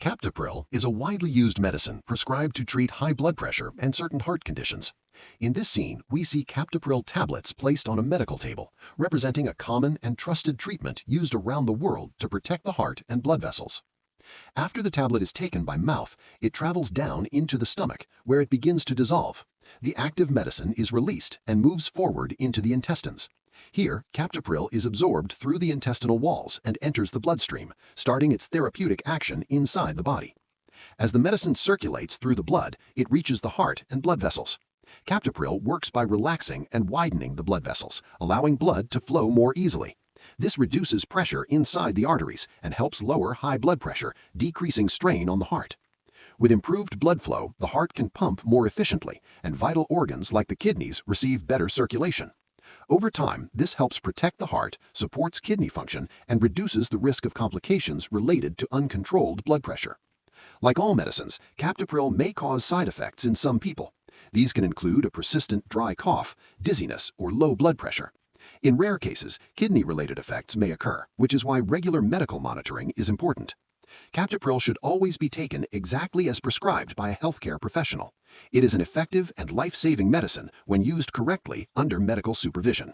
Captopril is a widely used medicine prescribed to treat high blood pressure and certain heart conditions. In this scene, we see Captopril tablets placed on a medical table, representing a common and trusted treatment used around the world to protect the heart and blood vessels. After the tablet is taken by mouth, it travels down into the stomach, where it begins to dissolve. The active medicine is released and moves forward into the intestines. Here, Captopril is absorbed through the intestinal walls and enters the bloodstream, starting its therapeutic action inside the body. As the medicine circulates through the blood, it reaches the heart and blood vessels. Captopril works by relaxing and widening the blood vessels, allowing blood to flow more easily. This reduces pressure inside the arteries and helps lower high blood pressure, decreasing strain on the heart. With improved blood flow, the heart can pump more efficiently, and vital organs like the kidneys receive better circulation. Over time, this helps protect the heart, supports kidney function, and reduces the risk of complications related to uncontrolled blood pressure. Like all medicines, Captopril may cause side effects in some people. These can include a persistent dry cough, dizziness, or low blood pressure. In rare cases, kidney-related effects may occur, which is why regular medical monitoring is important. Captopril should always be taken exactly as prescribed by a healthcare professional. It is an effective and life-saving medicine when used correctly under medical supervision.